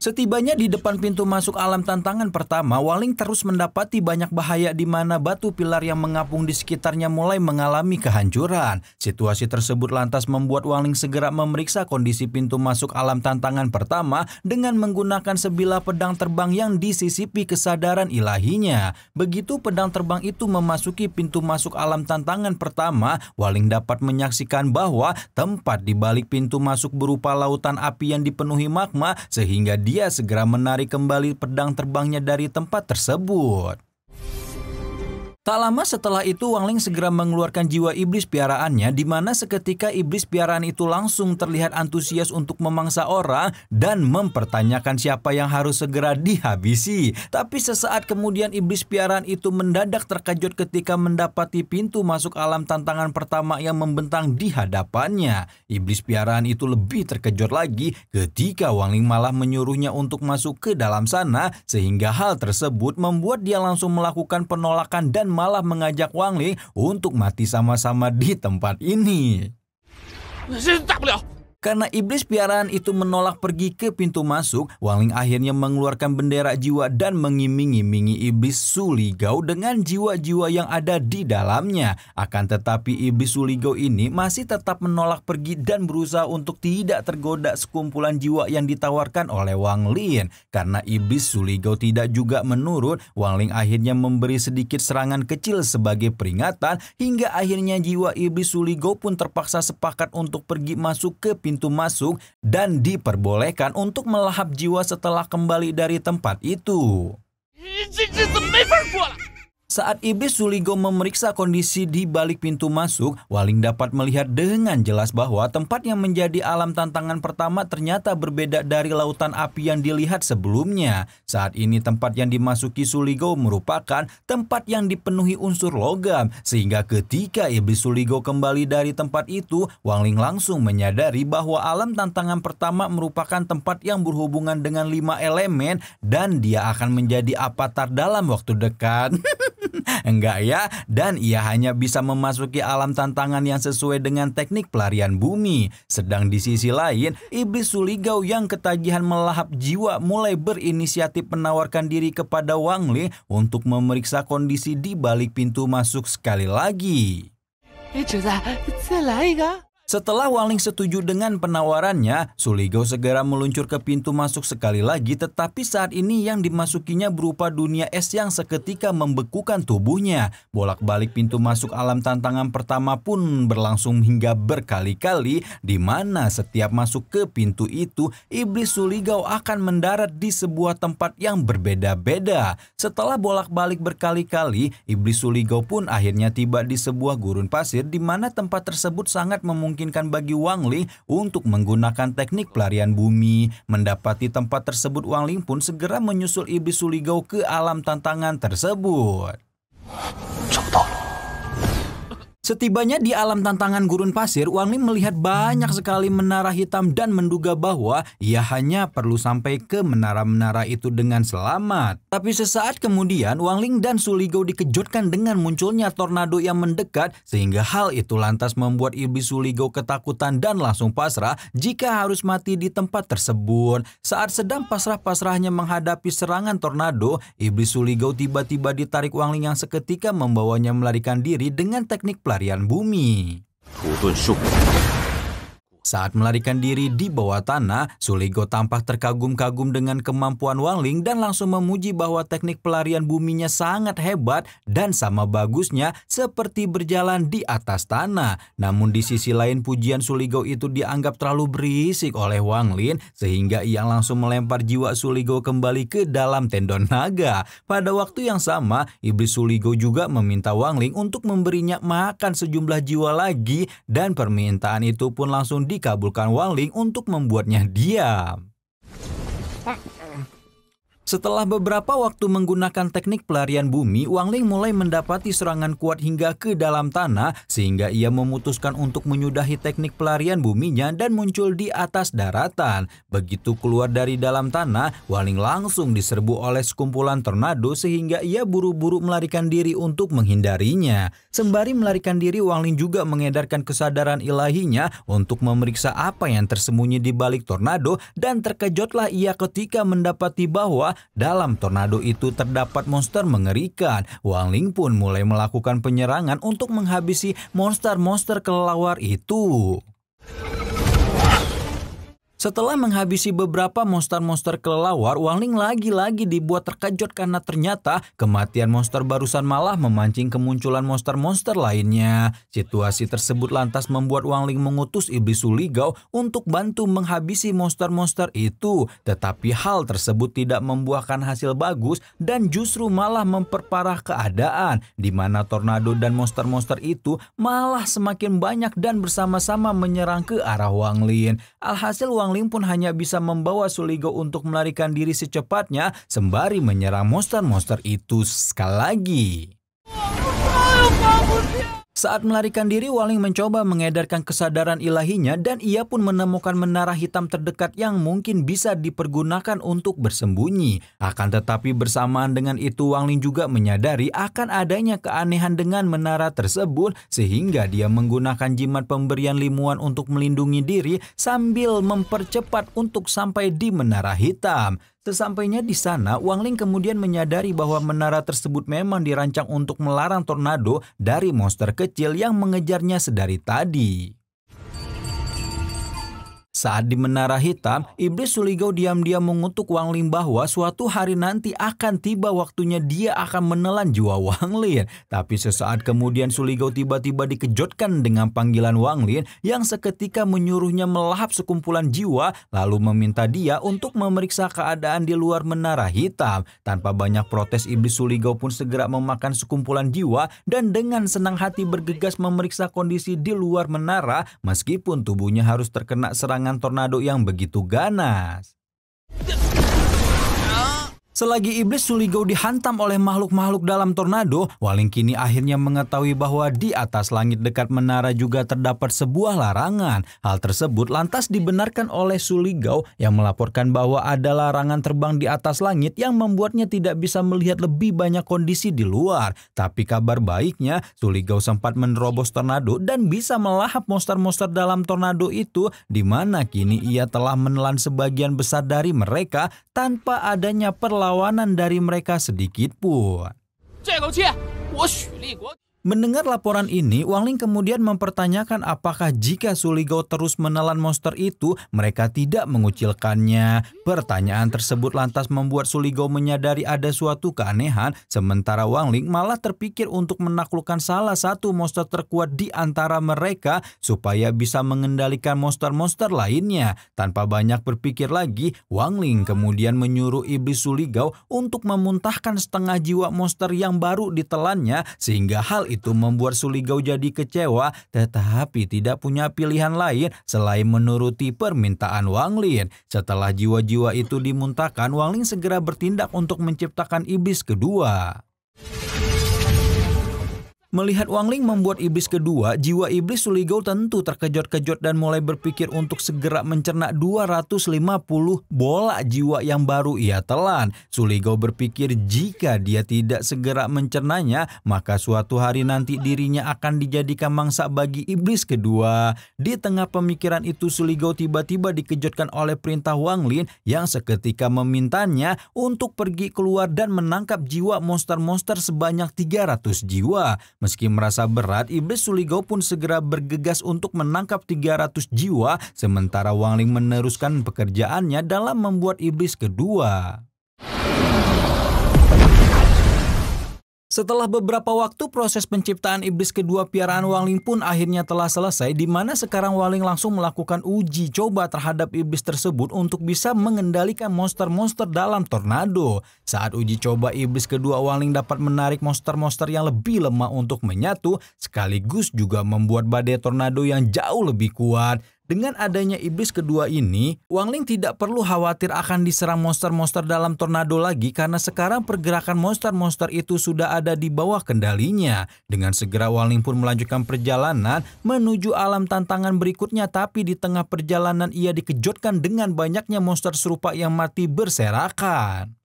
Setibanya di depan pintu masuk alam tantangan pertama, Wangling terus mendapati banyak bahaya di mana batu pilar yang mengapung di sekitarnya mulai mengalami kehancuran. Situasi tersebut lantas membuat Wangling segera memeriksa kondisi pintu masuk alam tantangan pertama dengan menggunakan sebilah pedang terbang yang disisipi kesadaran ilahinya. Begitu pedang terbang itu memasuki pintu masuk alam tantangan pertama, Wangling dapat menyaksikan bahwa tempat di balik pintu masuk berupa lautan api yang dipenuhi magma sehingga dia segera menarik kembali pedang terbangnya dari tempat tersebut. Tak lama setelah itu, Wangling segera mengeluarkan jiwa iblis piaraannya, di mana seketika iblis piaraan itu langsung terlihat antusias untuk memangsa orang dan mempertanyakan siapa yang harus segera dihabisi. Tapi sesaat kemudian iblis piaraan itu mendadak terkejut ketika mendapati pintu masuk alam tantangan pertama yang membentang di hadapannya. Iblis piaraan itu lebih terkejut lagi ketika Wangling malah menyuruhnya untuk masuk ke dalam sana, sehingga hal tersebut membuat dia langsung melakukan penolakan dan malah mengajak Wangling untuk mati sama-sama di tempat ini. Karena iblis piaraan itu menolak pergi ke pintu masuk, Wangling akhirnya mengeluarkan bendera jiwa dan mengiming-imingi iblis Suligao dengan jiwa-jiwa yang ada di dalamnya. Akan tetapi iblis Suligao ini masih tetap menolak pergi dan berusaha untuk tidak tergoda sekumpulan jiwa yang ditawarkan oleh Wangling. Karena iblis Suligao tidak juga menurut, Wangling akhirnya memberi sedikit serangan kecil sebagai peringatan, hingga akhirnya jiwa iblis Suligao pun terpaksa sepakat untuk pergi masuk ke pintu masuk dan diperbolehkan untuk melahap jiwa setelah kembali dari tempat itu. Saat iblis Suligao memeriksa kondisi di balik pintu masuk, Wangling dapat melihat dengan jelas bahwa tempat yang menjadi alam tantangan pertama ternyata berbeda dari lautan api yang dilihat sebelumnya. Saat ini tempat yang dimasuki Suligao merupakan tempat yang dipenuhi unsur logam, sehingga ketika iblis Suligao kembali dari tempat itu, Wangling langsung menyadari bahwa alam tantangan pertama merupakan tempat yang berhubungan dengan 5 elemen dan dia akan menjadi avatar dalam waktu dekat. Enggak ya, dan ia hanya bisa memasuki alam tantangan yang sesuai dengan teknik pelarian bumi. Sedang di sisi lain, iblis Suligao yang ketagihan melahap jiwa mulai berinisiatif menawarkan diri kepada Wangling untuk memeriksa kondisi di balik pintu masuk sekali lagi. Setelah Wangling setuju dengan penawarannya, Suligao segera meluncur ke pintu masuk sekali lagi, tetapi saat ini yang dimasukinya berupa dunia es yang seketika membekukan tubuhnya. Bolak-balik pintu masuk alam tantangan pertama pun berlangsung hingga berkali-kali, di mana setiap masuk ke pintu itu, iblis Suligao akan mendarat di sebuah tempat yang berbeda-beda. Setelah bolak-balik berkali-kali, iblis Suligao pun akhirnya tiba di sebuah gurun pasir, di mana tempat tersebut sangat memungkinkan bagi Wangling untuk menggunakan teknik pelarian bumi. Mendapati tempat tersebut, Wangling pun segera menyusul iblis Suligao ke alam tantangan tersebut. Setibanya di alam tantangan gurun pasir, Wangling melihat banyak sekali menara hitam dan menduga bahwa ia hanya perlu sampai ke menara-menara itu dengan selamat. Tapi sesaat kemudian, Wangling dan Suligao dikejutkan dengan munculnya tornado yang mendekat, sehingga hal itu lantas membuat iblis Suligao ketakutan dan langsung pasrah jika harus mati di tempat tersebut. Saat sedang pasrah-pasrahnya menghadapi serangan tornado, iblis Suligao tiba-tiba ditarik Wangling yang seketika membawanya melarikan diri dengan teknik pelarian bumi. Saat melarikan diri di bawah tanah, Suligao tampak terkagum-kagum dengan kemampuan Wangling dan langsung memuji bahwa teknik pelarian buminya sangat hebat dan sama bagusnya seperti berjalan di atas tanah. Namun di sisi lain, pujian Suligao itu dianggap terlalu berisik oleh Wangling, sehingga ia langsung melempar jiwa Suligao kembali ke dalam tendon naga. Pada waktu yang sama, iblis Suligao juga meminta Wangling untuk memberinya makan sejumlah jiwa lagi, dan permintaan itu pun langsung dikabulkan Wangling untuk membuatnya diam. Setelah beberapa waktu menggunakan teknik pelarian bumi, Wang Ling mulai mendapati serangan kuat hingga ke dalam tanah sehingga ia memutuskan untuk menyudahi teknik pelarian buminya dan muncul di atas daratan. Begitu keluar dari dalam tanah, Wang Ling langsung diserbu oleh sekumpulan tornado sehingga ia buru-buru melarikan diri untuk menghindarinya. Sembari melarikan diri, Wang Ling juga mengedarkan kesadaran ilahinya untuk memeriksa apa yang tersembunyi di balik tornado, dan terkejutlah ia ketika mendapati bahwa dalam tornado itu terdapat monster mengerikan. Wang Ling pun mulai melakukan penyerangan untuk menghabisi monster-monster kelelawar itu. Setelah menghabisi beberapa monster-monster kelelawar, Wang Ling lagi-lagi dibuat terkejut karena ternyata kematian monster barusan malah memancing kemunculan monster-monster lainnya. Situasi tersebut lantas membuat Wang Ling mengutus iblis Suligao untuk bantu menghabisi monster-monster itu. Tetapi hal tersebut tidak membuahkan hasil bagus dan justru malah memperparah keadaan, di mana tornado dan monster-monster itu malah semakin banyak dan bersama-sama menyerang ke arah Wang Ling. Alhasil Wang Ling pun hanya bisa membawa Suligao untuk melarikan diri secepatnya sembari menyerang monster-monster itu sekali lagi. Saat melarikan diri, Wang Ling mencoba mengedarkan kesadaran ilahinya dan ia pun menemukan menara hitam terdekat yang mungkin bisa dipergunakan untuk bersembunyi. Akan tetapi bersamaan dengan itu, Wang Ling juga menyadari akan adanya keanehan dengan menara tersebut sehingga dia menggunakan jimat pemberian limuan untuk melindungi diri sambil mempercepat untuk sampai di menara hitam. Sesampainya di sana, Wang Ling kemudian menyadari bahwa menara tersebut memang dirancang untuk melarang tornado dari monster kecil yang mengejarnya sedari tadi. Saat di menara hitam, iblis Suligao diam-diam mengutuk Wang Ling bahwa suatu hari nanti akan tiba waktunya dia akan menelan jiwa Wang Ling. Tapi sesaat kemudian Suligao tiba-tiba dikejutkan dengan panggilan Wang Ling yang seketika menyuruhnya melahap sekumpulan jiwa lalu meminta dia untuk memeriksa keadaan di luar menara hitam. Tanpa banyak protes, iblis Suligao pun segera memakan sekumpulan jiwa dan dengan senang hati bergegas memeriksa kondisi di luar menara meskipun tubuhnya harus terkena serangan tornado yang begitu ganas. Selagi iblis Suligao dihantam oleh makhluk-makhluk dalam tornado, Wang Ling kini akhirnya mengetahui bahwa di atas langit dekat menara juga terdapat sebuah larangan. Hal tersebut lantas dibenarkan oleh Suligao yang melaporkan bahwa ada larangan terbang di atas langit yang membuatnya tidak bisa melihat lebih banyak kondisi di luar. Tapi kabar baiknya, Suligao sempat menerobos tornado dan bisa melahap monster-monster dalam tornado itu, di mana kini ia telah menelan sebagian besar dari mereka tanpa adanya perlawanan dari mereka sedikit pun. Mendengar laporan ini, Wang Ling kemudian mempertanyakan apakah jika Suligao terus menelan monster itu, mereka tidak mengucilkannya. Pertanyaan tersebut lantas membuat Suligao menyadari ada suatu keanehan, sementara Wang Ling malah terpikir untuk menaklukkan salah satu monster terkuat di antara mereka supaya bisa mengendalikan monster-monster lainnya. Tanpa banyak berpikir lagi, Wang Ling kemudian menyuruh iblis Suligao untuk memuntahkan setengah jiwa monster yang baru ditelannya, sehingga hal itu membuat Suligao jadi kecewa tetapi tidak punya pilihan lain selain menuruti permintaan Wang Ling. Setelah jiwa-jiwa itu dimuntahkan, Wang Ling segera bertindak untuk menciptakan iblis kedua. Melihat Wang Ling membuat iblis kedua, jiwa iblis Suligao tentu terkejut-kejut dan mulai berpikir untuk segera mencerna 250 bola jiwa yang baru ia telan. Suligao berpikir jika dia tidak segera mencernanya, maka suatu hari nanti dirinya akan dijadikan mangsa bagi iblis kedua. Di tengah pemikiran itu, Suligao tiba-tiba dikejutkan oleh perintah Wang Ling yang seketika memintanya untuk pergi keluar dan menangkap jiwa monster-monster sebanyak 300 jiwa. Meski merasa berat, iblis Suligao pun segera bergegas untuk menangkap 300 jiwa, sementara Wang Ling meneruskan pekerjaannya dalam membuat iblis kedua. Setelah beberapa waktu, proses penciptaan iblis kedua piaraan Wang Ling pun akhirnya telah selesai, di mana sekarang Wang Ling langsung melakukan uji coba terhadap iblis tersebut untuk bisa mengendalikan monster-monster dalam tornado. Saat uji coba iblis kedua, Wang Ling dapat menarik monster-monster yang lebih lemah untuk menyatu, sekaligus juga membuat badai tornado yang jauh lebih kuat. Dengan adanya iblis kedua ini, Wang Ling tidak perlu khawatir akan diserang monster-monster dalam tornado lagi karena sekarang pergerakan monster-monster itu sudah ada di bawah kendalinya. Dengan segera Wang Ling pun melanjutkan perjalanan menuju alam tantangan berikutnya, tapi di tengah perjalanan ia dikejutkan dengan banyaknya monster serupa yang mati berserakan.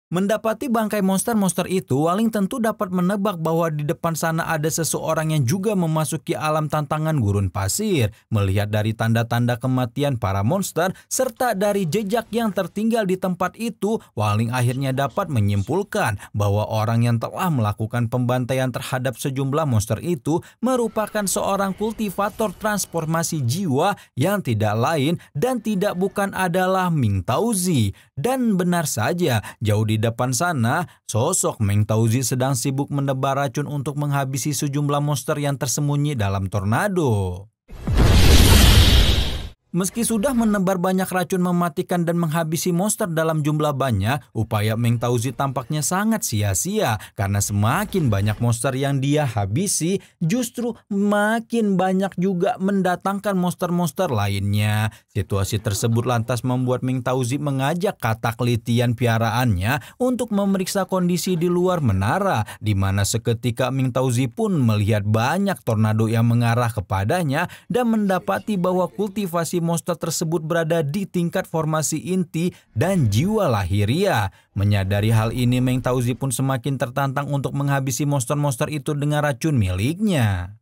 Mendapati bangkai monster-monster itu, Wang Ling tentu dapat menebak bahwa di depan sana ada seseorang yang juga memasuki alam tantangan gurun pasir. Melihat dari tanda-tanda kematian para monster, serta dari jejak yang tertinggal di tempat itu, Wang Ling akhirnya dapat menyimpulkan bahwa orang yang telah melakukan pembantaian terhadap sejumlah monster itu merupakan seorang kultivator transformasi jiwa yang tidak lain dan tidak bukan adalah Ming Taozi. Dan benar saja, jauh di depan sana, sosok Meng Taozi sedang sibuk menebar racun untuk menghabisi sejumlah monster yang tersembunyi dalam tornado. Meski sudah menebar banyak racun mematikan dan menghabisi monster dalam jumlah banyak, upaya Meng Taozi tampaknya sangat sia-sia karena semakin banyak monster yang dia habisi, justru makin banyak juga mendatangkan monster-monster lainnya. Situasi tersebut lantas membuat Meng Taozi mengajak katak litian piaraannya untuk memeriksa kondisi di luar menara, di mana seketika Meng Taozi pun melihat banyak tornado yang mengarah kepadanya dan mendapati bahwa kultivasi monster tersebut berada di tingkat formasi inti dan jiwa lahiriah. Menyadari hal ini, Meng Taozi pun semakin tertantang untuk menghabisi monster-monster itu dengan racun miliknya.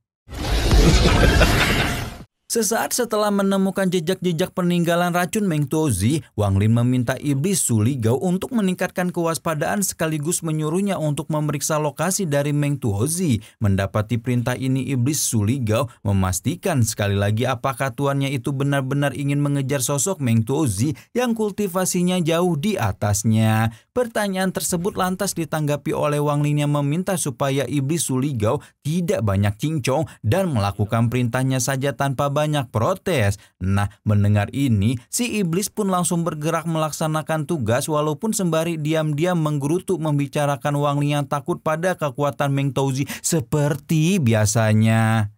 Sesaat setelah menemukan jejak-jejak peninggalan racun Meng Taozi, Wang Ling meminta iblis Su Ligao untuk meningkatkan kewaspadaan sekaligus menyuruhnya untuk memeriksa lokasi dari Meng Taozi. Mendapati perintah ini, iblis Su Ligao memastikan sekali lagi apakah tuannya itu benar-benar ingin mengejar sosok Meng Taozi yang kultivasinya jauh di atasnya. Pertanyaan tersebut lantas ditanggapi oleh Wang Ling yang meminta supaya iblis Su Ligao tidak banyak cincong dan melakukan perintahnya saja tanpa banyak protes. Nah, mendengar ini, si iblis pun langsung bergerak melaksanakan tugas walaupun sembari diam-diam menggerutu membicarakan Wang Ling yang takut pada kekuatan Meng Taozi seperti biasanya.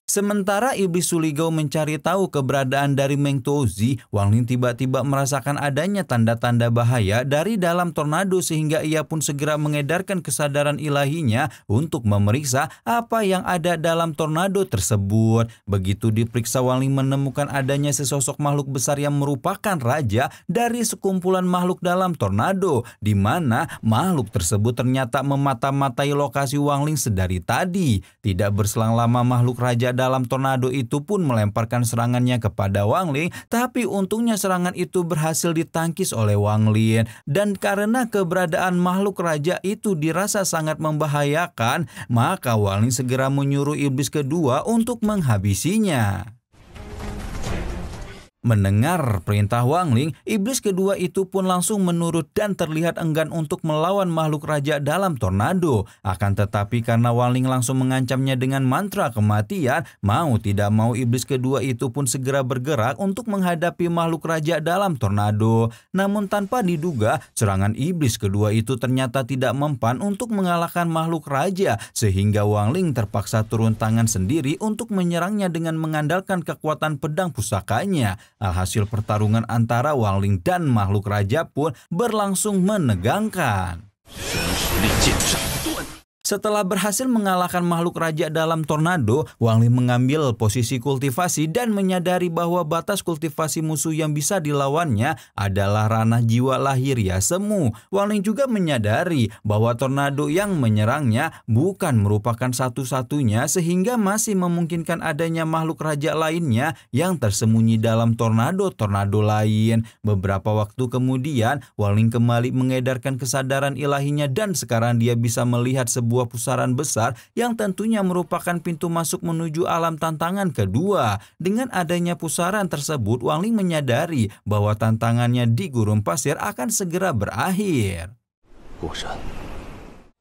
Sementara iblis Su Ligao mencari tahu keberadaan dari Meng Taozi, Wang Ling tiba-tiba merasakan adanya tanda-tanda bahaya dari dalam tornado sehingga ia pun segera mengedarkan kesadaran ilahinya untuk memeriksa apa yang ada dalam tornado tersebut. Begitu diperiksa, Wang Ling menemukan adanya sesosok makhluk besar yang merupakan raja dari sekumpulan makhluk dalam tornado, di mana makhluk tersebut ternyata memata-matai lokasi Wang Ling sedari tadi. Tidak berselang lama, makhluk raja dalam tornado itu pun melemparkan serangannya kepada Wang Ling, tapi untungnya serangan itu berhasil ditangkis oleh Wang Ling. Dan karena keberadaan makhluk raja itu dirasa sangat membahayakan, maka Wang Ling segera menyuruh iblis kedua untuk menghabisinya. Mendengar perintah Wang Ling, iblis kedua itu pun langsung menurut dan terlihat enggan untuk melawan makhluk raja dalam tornado. Akan tetapi karena Wang Ling langsung mengancamnya dengan mantra kematian, mau tidak mau iblis kedua itu pun segera bergerak untuk menghadapi makhluk raja dalam tornado. Namun tanpa diduga, serangan iblis kedua itu ternyata tidak mempan untuk mengalahkan makhluk raja, sehingga Wang Ling terpaksa turun tangan sendiri untuk menyerangnya dengan mengandalkan kekuatan pedang pusakanya. Alhasil pertarungan antara Wang Ling dan makhluk raja pun berlangsung menegangkan. Setelah berhasil mengalahkan makhluk raja dalam tornado, Wang Ling mengambil posisi kultivasi dan menyadari bahwa batas kultivasi musuh yang bisa dilawannya adalah ranah jiwa lahiriah semu. Wang Ling juga menyadari bahwa tornado yang menyerangnya bukan merupakan satu-satunya, sehingga masih memungkinkan adanya makhluk raja lainnya yang tersembunyi dalam tornado-tornado lain. Beberapa waktu kemudian, Wang Ling kembali mengedarkan kesadaran ilahinya dan sekarang dia bisa melihat sebuah pusaran besar yang tentunya merupakan pintu masuk menuju alam tantangan kedua. Dengan adanya pusaran tersebut, Wang Ling menyadari bahwa tantangannya di gurun pasir akan segera berakhir.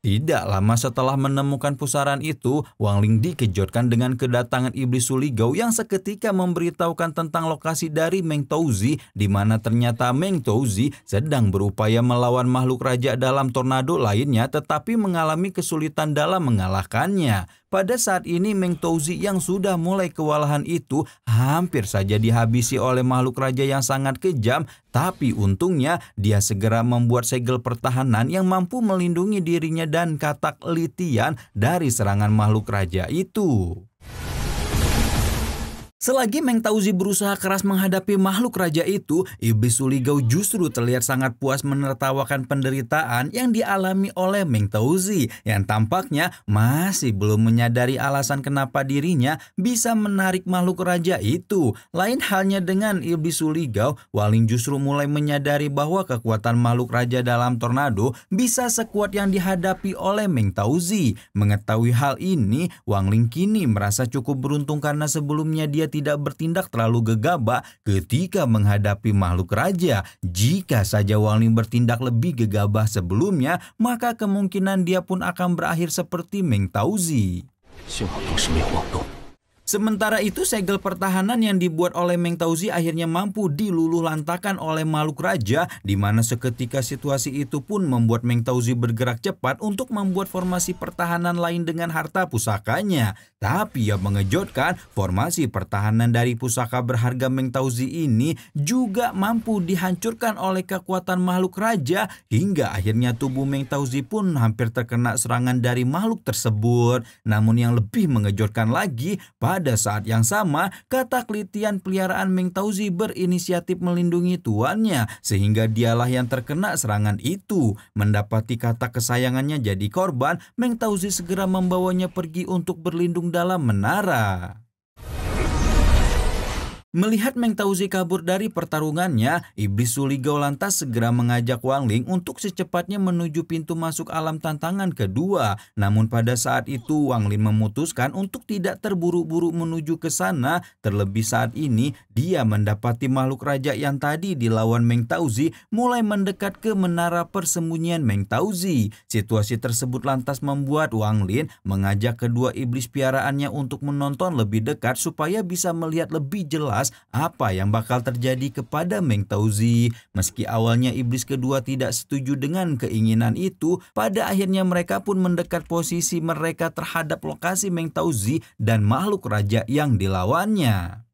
Tidak lama setelah menemukan pusaran itu, Wang Ling dikejutkan dengan kedatangan iblis Su Ligao yang seketika memberitahukan tentang lokasi dari Meng Taozi, di mana ternyata Meng Taozi sedang berupaya melawan makhluk raja dalam tornado lainnya tetapi mengalami kesulitan dalam mengalahkannya. Pada saat ini Meng Touzi yang sudah mulai kewalahan itu hampir saja dihabisi oleh makhluk raja yang sangat kejam, tapi untungnya dia segera membuat segel pertahanan yang mampu melindungi dirinya dan katak Litian dari serangan makhluk raja itu. Selagi Meng Touzi berusaha keras menghadapi makhluk raja itu, Iblis Suligao justru terlihat sangat puas menertawakan penderitaan yang dialami oleh Meng Touzi yang tampaknya masih belum menyadari alasan kenapa dirinya bisa menarik makhluk raja itu. Lain halnya dengan Iblis Suligao, Wang Ling justru mulai menyadari bahwa kekuatan makhluk raja dalam tornado bisa sekuat yang dihadapi oleh Meng Touzi. Mengetahui hal ini, Wang Ling kini merasa cukup beruntung karena sebelumnya dia tidak bertindak terlalu gegabah ketika menghadapi makhluk raja. Jika saja Wang Ling bertindak lebih gegabah sebelumnya, maka kemungkinan dia pun akan berakhir seperti Meng Touzi. Sementara itu, segel pertahanan yang dibuat oleh Meng Touzi akhirnya mampu diluluh lantakan oleh makhluk raja, di mana seketika situasi itu pun membuat Meng Touzi bergerak cepat untuk membuat formasi pertahanan lain dengan harta pusakanya. Tapi yang mengejutkan, formasi pertahanan dari pusaka berharga Meng Touzi ini juga mampu dihancurkan oleh kekuatan makhluk raja, hingga akhirnya tubuh Meng Touzi pun hampir terkena serangan dari makhluk tersebut. Namun yang lebih mengejutkan lagi, pada saat yang sama, katak Litian peliharaan Meng Touzi berinisiatif melindungi tuannya, sehingga dialah yang terkena serangan itu. Mendapati katak kesayangannya jadi korban, Meng Touzi segera membawanya pergi untuk berlindung dalam menara. Melihat Meng Touzi kabur dari pertarungannya, Iblis Suligao lantas segera mengajak Wang Ling untuk secepatnya menuju pintu masuk alam tantangan kedua. Namun pada saat itu Wang Ling memutuskan untuk tidak terburu-buru menuju ke sana. Terlebih saat ini dia mendapati makhluk raja yang tadi dilawan Meng Touzi mulai mendekat ke menara persembunyian Meng Touzi. Situasi tersebut lantas membuat Wang Ling mengajak kedua iblis piaraannya untuk menonton lebih dekat supaya bisa melihat lebih jelas apa yang bakal terjadi kepada Meng Touzi. Meski awalnya iblis kedua tidak setuju dengan keinginan itu, pada akhirnya mereka pun mendekat posisi mereka terhadap lokasi Meng Touzi dan makhluk raja yang dilawannya.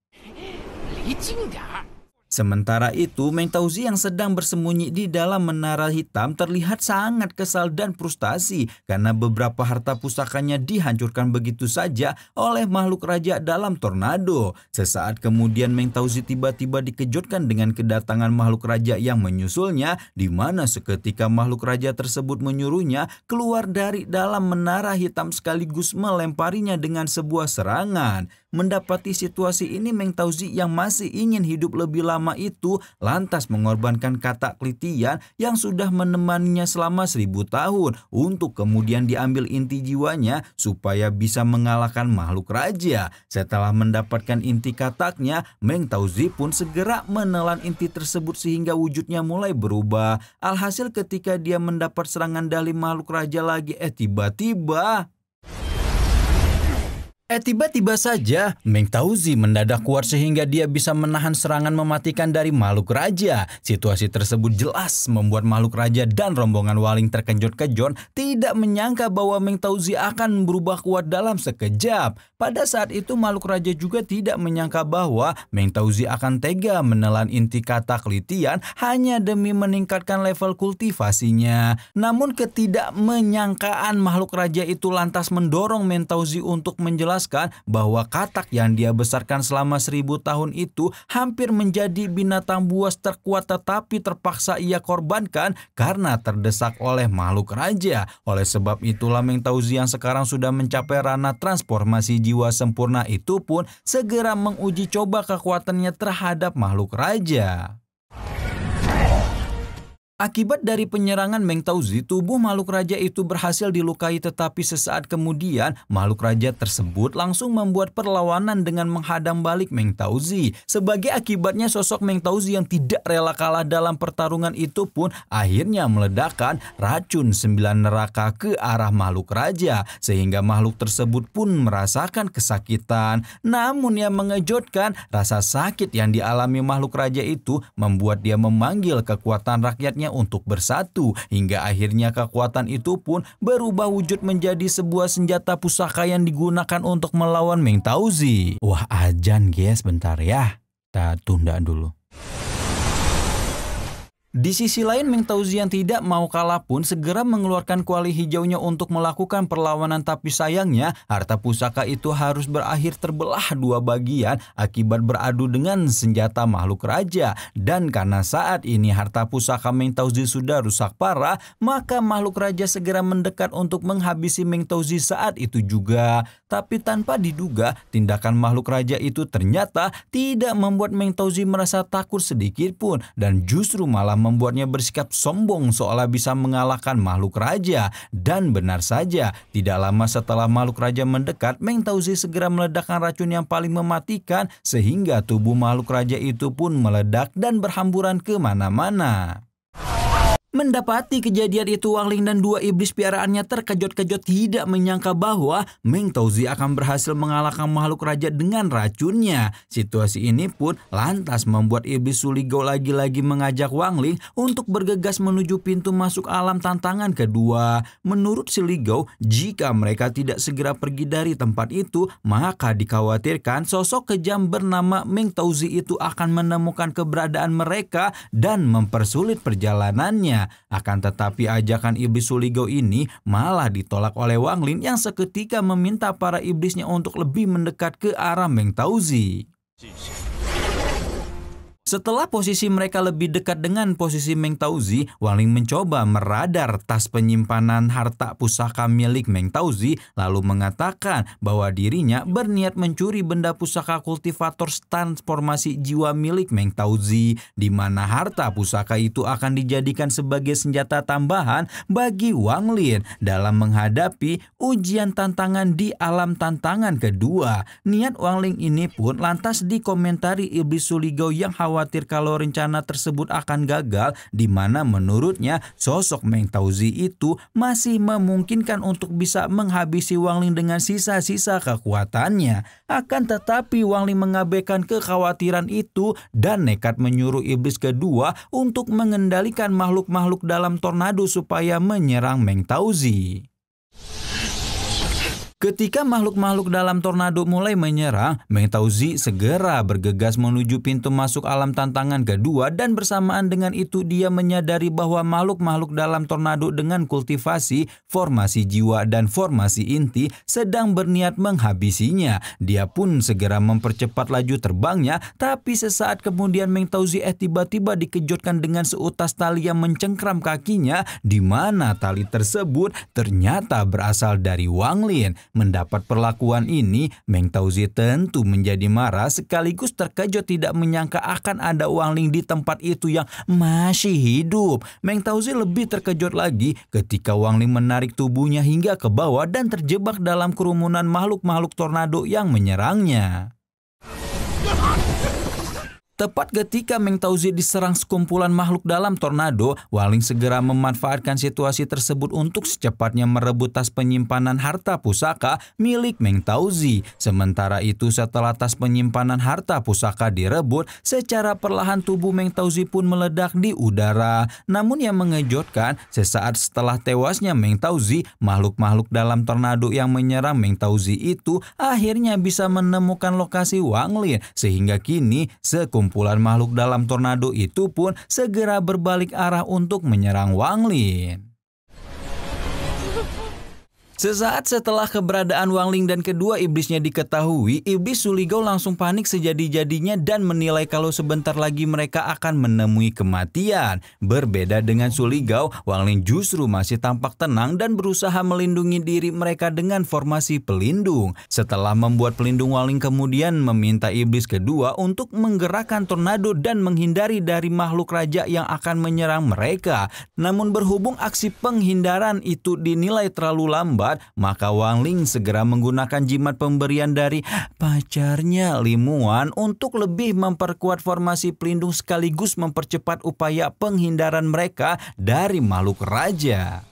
Sementara itu, Meng Touzi yang sedang bersembunyi di dalam menara hitam terlihat sangat kesal dan frustasi karena beberapa harta pusakanya dihancurkan begitu saja oleh makhluk raja dalam tornado. Sesaat kemudian Meng Touzi tiba-tiba dikejutkan dengan kedatangan makhluk raja yang menyusulnya, di mana seketika makhluk raja tersebut menyuruhnya keluar dari dalam menara hitam sekaligus melemparinya dengan sebuah serangan. Mendapati situasi ini, Meng Touzi yang masih ingin hidup lebih lama itu lantas mengorbankan katak Litian yang sudah menemaninya selama 1000 tahun untuk kemudian diambil inti jiwanya supaya bisa mengalahkan makhluk raja. Setelah mendapatkan inti kataknya, Meng Touzi pun segera menelan inti tersebut sehingga wujudnya mulai berubah. Alhasil ketika dia mendapat serangan dari makhluk raja lagi, tiba-tiba saja Meng Touzi mendadak kuat sehingga dia bisa menahan serangan mematikan dari makhluk raja. Situasi tersebut jelas membuat makhluk raja dan rombongan Wang Ling terkejut-kejut, tidak menyangka bahwa Meng Touzi akan berubah kuat dalam sekejap. Pada saat itu makhluk raja juga tidak menyangka bahwa Meng Touzi akan tega menelan inti katak Litian hanya demi meningkatkan level kultivasinya. Namun ketidakmenyangkaan makhluk raja itu lantas mendorong Meng Touzi untuk menjelaskan bahwa katak yang dia besarkan selama 1000 tahun itu hampir menjadi binatang buas terkuat, tetapi terpaksa ia korbankan karena terdesak oleh makhluk raja. Oleh sebab itulah Meng Touzi yang sekarang sudah mencapai ranah transformasi jiwa sempurna itu pun segera menguji coba kekuatannya terhadap makhluk raja. Akibat dari penyerangan Meng Touzi, tubuh makhluk raja itu berhasil dilukai, tetapi sesaat kemudian makhluk raja tersebut langsung membuat perlawanan dengan menghadang balik Meng Touzi. Sebagai akibatnya, sosok Meng Touzi yang tidak rela kalah dalam pertarungan itu pun akhirnya meledakkan racun 9 neraka ke arah makhluk raja, sehingga makhluk tersebut pun merasakan kesakitan. Namun yang mengejutkan, rasa sakit yang dialami makhluk raja itu membuat dia memanggil kekuatan rakyatnya pusakanya untuk bersatu, hingga akhirnya kekuatan itu pun berubah wujud menjadi sebuah senjata pusaka yang digunakan untuk melawan Meng Tauzi. Wah, ajan guys, bentar ya. Kita tunda dulu. Di sisi lain, Meng Tauzi yang tidak mau kalah pun segera mengeluarkan kuali hijaunya untuk melakukan perlawanan, tapi sayangnya harta pusaka itu harus berakhir terbelah dua bagian akibat beradu dengan senjata makhluk raja. Dan karena saat ini harta pusaka Meng Tauzi sudah rusak parah, maka makhluk raja segera mendekat untuk menghabisi Meng Tauzi saat itu juga. Tapi tanpa diduga, tindakan makhluk raja itu ternyata tidak membuat Meng Tauzi merasa takut sedikit pun, dan justru malah membuatnya bersikap sombong seolah bisa mengalahkan makhluk raja. Dan benar saja, tidak lama setelah makhluk raja mendekat, Meng Tauzi segera meledakkan racun yang paling mematikan sehingga tubuh makhluk raja itu pun meledak dan berhamburan kemana-mana. Mendapati kejadian itu, Wang Ling dan dua iblis piaraannya terkejut-kejut, tidak menyangka bahwa Meng Tauzi akan berhasil mengalahkan makhluk raja dengan racunnya. Situasi ini pun lantas membuat iblis Suligao lagi-lagi mengajak Wang Ling untuk bergegas menuju pintu masuk alam tantangan kedua. Menurut Suligao, jika mereka tidak segera pergi dari tempat itu, maka dikhawatirkan sosok kejam bernama Meng Tauzi itu akan menemukan keberadaan mereka dan mempersulit perjalanannya. Akan tetapi ajakan iblis Suligao ini malah ditolak oleh Wang Ling yang seketika meminta para iblisnya untuk lebih mendekat ke arah Meng Tauzi. Setelah posisi mereka lebih dekat dengan posisi Meng Tauzi, Wang Ling mencoba meradar tas penyimpanan harta pusaka milik Meng Tauzi, lalu mengatakan bahwa dirinya berniat mencuri benda pusaka kultivator transformasi jiwa milik Meng Tauzi, di mana harta pusaka itu akan dijadikan sebagai senjata tambahan bagi Wang Ling dalam menghadapi ujian tantangan di alam tantangan kedua. Niat Wang Ling ini pun lantas dikomentari iblis Suligao yang khawatir kalau rencana tersebut akan gagal, di mana menurutnya sosok Meng Tauzi itu masih memungkinkan untuk bisa menghabisi Wang Ling dengan sisa-sisa kekuatannya. Akan tetapi Wang Ling mengabaikan kekhawatiran itu dan nekat menyuruh iblis kedua untuk mengendalikan makhluk-makhluk dalam tornado supaya menyerang Meng Tauzi. Ketika makhluk-makhluk dalam tornado mulai menyerang, Meng Tauzi segera bergegas menuju pintu masuk alam tantangan kedua, dan bersamaan dengan itu dia menyadari bahwa makhluk-makhluk dalam tornado dengan kultivasi, formasi jiwa, dan formasi inti sedang berniat menghabisinya. Dia pun segera mempercepat laju terbangnya, tapi sesaat kemudian Meng Tauzi tiba-tiba dikejutkan dengan seutas tali yang mencengkram kakinya, di mana tali tersebut ternyata berasal dari Wang Ling. Mendapat perlakuan ini, Meng Tauzi tentu menjadi marah sekaligus terkejut tidak menyangka akan ada Wang Ling di tempat itu yang masih hidup. Meng Tauzi lebih terkejut lagi ketika Wang Ling menarik tubuhnya hingga ke bawah dan terjebak dalam kerumunan makhluk-makhluk tornado yang menyerangnya. Tepat ketika Meng Tauzi diserang sekumpulan makhluk dalam tornado, Wang Ling segera memanfaatkan situasi tersebut untuk secepatnya merebut tas penyimpanan harta pusaka milik Meng Tauzi. Sementara itu, setelah tas penyimpanan harta pusaka direbut, secara perlahan tubuh Meng Tauzi pun meledak di udara. Namun yang mengejutkan, sesaat setelah tewasnya Meng Tauzi, makhluk-makhluk dalam tornado yang menyerang Meng Tauzi itu akhirnya bisa menemukan lokasi Wang Ling, sehingga kini kumpulan makhluk dalam tornado itu pun segera berbalik arah untuk menyerang Wang Ling. Sesaat setelah keberadaan Wang Ling dan kedua iblisnya diketahui, iblis Suligao langsung panik sejadi-jadinya dan menilai kalau sebentar lagi mereka akan menemui kematian. Berbeda dengan Suligao, Wang Ling justru masih tampak tenang dan berusaha melindungi diri mereka dengan formasi pelindung. Setelah membuat pelindung, Wang Ling kemudian meminta iblis kedua untuk menggerakkan tornado dan menghindari dari makhluk raja yang akan menyerang mereka. Namun berhubung aksi penghindaran itu dinilai terlalu lambat, maka Wang Ling segera menggunakan jimat pemberian dari pacarnya Li Muan untuk lebih memperkuat formasi pelindung sekaligus mempercepat upaya penghindaran mereka dari makhluk raja.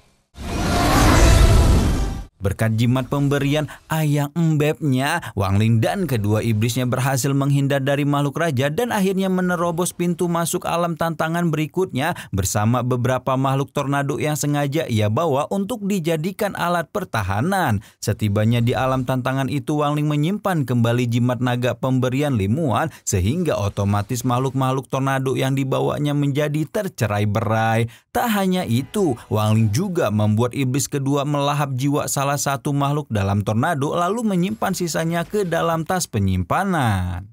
Berkat jimat pemberian ayang embebnya, Wangling dan kedua iblisnya berhasil menghindar dari makhluk raja dan akhirnya menerobos pintu masuk alam tantangan berikutnya bersama beberapa makhluk tornado yang sengaja ia bawa untuk dijadikan alat pertahanan. Setibanya di alam tantangan itu, Wangling menyimpan kembali jimat naga pemberian Limuan sehingga otomatis makhluk-makhluk tornado yang dibawanya menjadi tercerai-berai. Tak hanya itu, Wangling juga membuat iblis kedua melahap jiwa salah satu makhluk dalam tornado lalu menyimpan sisanya ke dalam tas penyimpanan.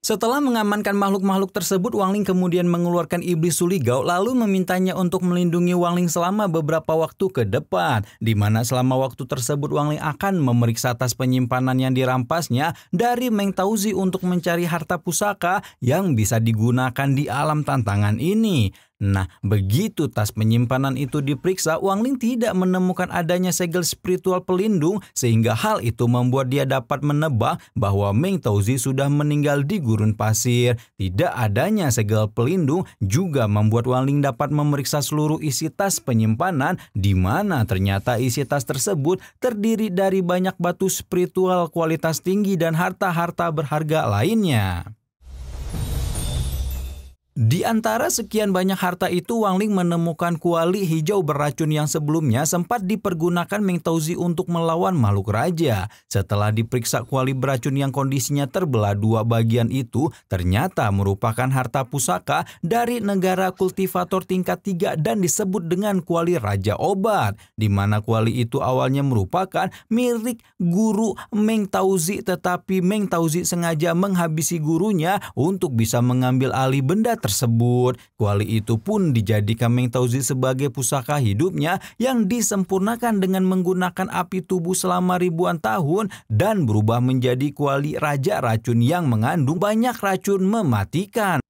Setelah mengamankan makhluk-makhluk tersebut, Wangling kemudian mengeluarkan iblis Suligao lalu memintanya untuk melindungi Wangling selama beberapa waktu ke depan, di mana selama waktu tersebut Wangling akan memeriksa tas penyimpanan yang dirampasnya dari Meng Tauzi untuk mencari harta pusaka yang bisa digunakan di alam tantangan ini. Nah, begitu tas penyimpanan itu diperiksa, Wangling tidak menemukan adanya segel spiritual pelindung sehingga hal itu membuat dia dapat menebak bahwa Meng Tauzi sudah meninggal di gurun pasir. Tidak adanya segel pelindung juga membuat Wangling dapat memeriksa seluruh isi tas penyimpanan, di mana ternyata isi tas tersebut terdiri dari banyak batu spiritual kualitas tinggi dan harta-harta berharga lainnya. Di antara sekian banyak harta itu, Wangling menemukan kuali hijau beracun yang sebelumnya sempat dipergunakan Meng Tauzi untuk melawan makhluk raja. Setelah diperiksa kuali beracun yang kondisinya terbelah dua bagian itu, ternyata merupakan harta pusaka dari negara kultivator tingkat 3 dan disebut dengan kuali Raja Obat, di mana kuali itu awalnya merupakan milik guru Meng Tauzi, tetapi Meng Tauzi sengaja menghabisi gurunya untuk bisa mengambil alih benda tersebut. Kuali itu pun dijadikan Meng Tauzi sebagai pusaka hidupnya yang disempurnakan dengan menggunakan api tubuh selama ribuan tahun dan berubah menjadi kuali raja racun yang mengandung banyak racun mematikan.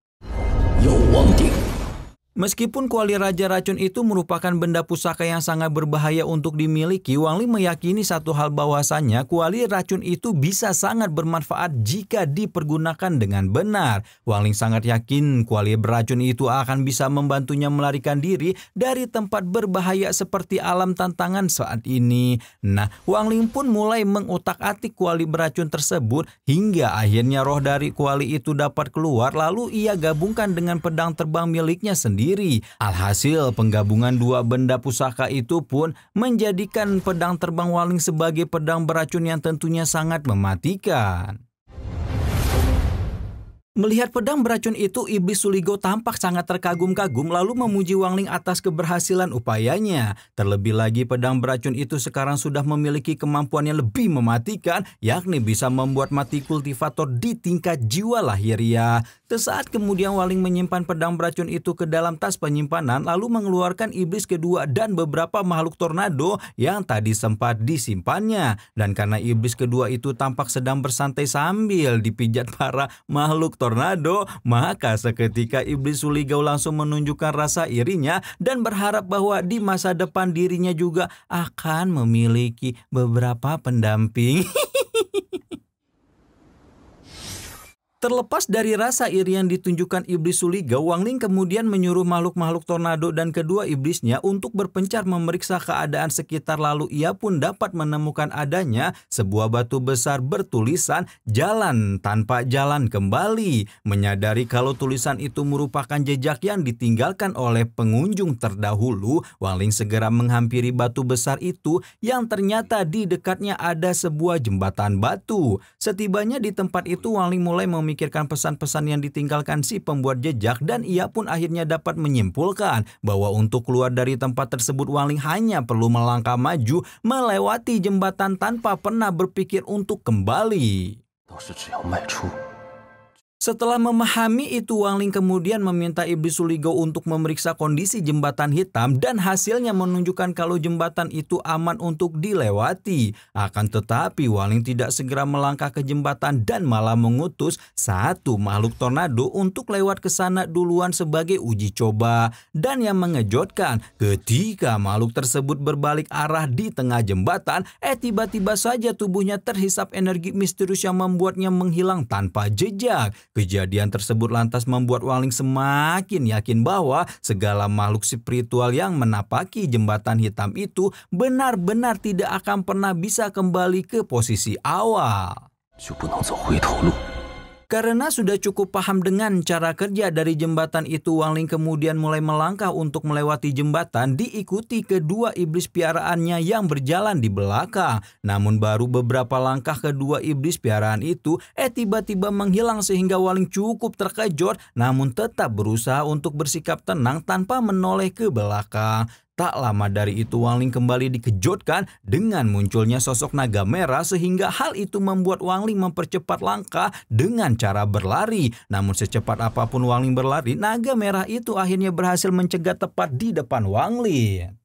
Meskipun kuali raja racun itu merupakan benda pusaka yang sangat berbahaya untuk dimiliki, Wangling meyakini satu hal bahwasannya kuali racun itu bisa sangat bermanfaat jika dipergunakan dengan benar. Wangling sangat yakin kuali beracun itu akan bisa membantunya melarikan diri dari tempat berbahaya seperti alam tantangan saat ini. Nah, Wangling pun mulai mengutak-atik kuali beracun tersebut hingga akhirnya roh dari kuali itu dapat keluar, lalu ia gabungkan dengan pedang terbang miliknya sendiri. Alhasil penggabungan dua benda pusaka itu pun menjadikan pedang terbang Wangling sebagai pedang beracun yang tentunya sangat mematikan. Melihat pedang beracun itu, iblis Suligao tampak sangat terkagum-kagum lalu memuji Wangling atas keberhasilan upayanya. Terlebih lagi pedang beracun itu sekarang sudah memiliki kemampuan yang lebih mematikan, yakni bisa membuat mati kultivator di tingkat jiwa lahiriah. Sesaat kemudian Wangling menyimpan pedang beracun itu ke dalam tas penyimpanan lalu mengeluarkan iblis kedua dan beberapa makhluk tornado yang tadi sempat disimpannya. Dan karena iblis kedua itu tampak sedang bersantai sambil dipijat para makhluk tornado, maka seketika iblis Suligao langsung menunjukkan rasa irinya dan berharap bahwa di masa depan dirinya juga akan memiliki beberapa pendamping. Terlepas dari rasa iri yang ditunjukkan iblis Suligao, Wangling kemudian menyuruh makhluk-makhluk tornado dan kedua iblisnya untuk berpencar memeriksa keadaan sekitar, lalu ia pun dapat menemukan adanya sebuah batu besar bertulisan "Jalan tanpa jalan kembali". Menyadari kalau tulisan itu merupakan jejak yang ditinggalkan oleh pengunjung terdahulu, Wangling segera menghampiri batu besar itu yang ternyata di dekatnya ada sebuah jembatan batu. Setibanya di tempat itu, Wangling mulai memikirkan pesan-pesan yang ditinggalkan si pembuat jejak dan ia pun akhirnya dapat menyimpulkan bahwa untuk keluar dari tempat tersebut Wangling hanya perlu melangkah maju melewati jembatan tanpa pernah berpikir untuk kembali. Setelah memahami itu, Wangling kemudian meminta iblis Suligao untuk memeriksa kondisi jembatan hitam dan hasilnya menunjukkan kalau jembatan itu aman untuk dilewati. Akan tetapi Wangling tidak segera melangkah ke jembatan dan malah mengutus satu makhluk tornado untuk lewat ke sana duluan sebagai uji coba. Dan yang mengejutkan, ketika makhluk tersebut berbalik arah di tengah jembatan, tiba-tiba saja tubuhnya terhisap energi misterius yang membuatnya menghilang tanpa jejak. Kejadian tersebut lantas membuat Wangling semakin yakin bahwa segala makhluk spiritual yang menapaki jembatan hitam itu benar-benar tidak akan pernah bisa kembali ke posisi awal. Karena sudah cukup paham dengan cara kerja dari jembatan itu, Wangling kemudian mulai melangkah untuk melewati jembatan, diikuti kedua iblis piaraannya yang berjalan di belakang. Namun baru beberapa langkah kedua iblis piaraan itu tiba-tiba menghilang sehingga Wangling cukup terkejut, namun tetap berusaha untuk bersikap tenang tanpa menoleh ke belakang. Tak lama dari itu Wangling kembali dikejutkan dengan munculnya sosok naga merah sehingga hal itu membuat Wangling mempercepat langkah dengan cara berlari. Namun secepat apapun Wangling berlari, naga merah itu akhirnya berhasil mencegat tepat di depan Wangling.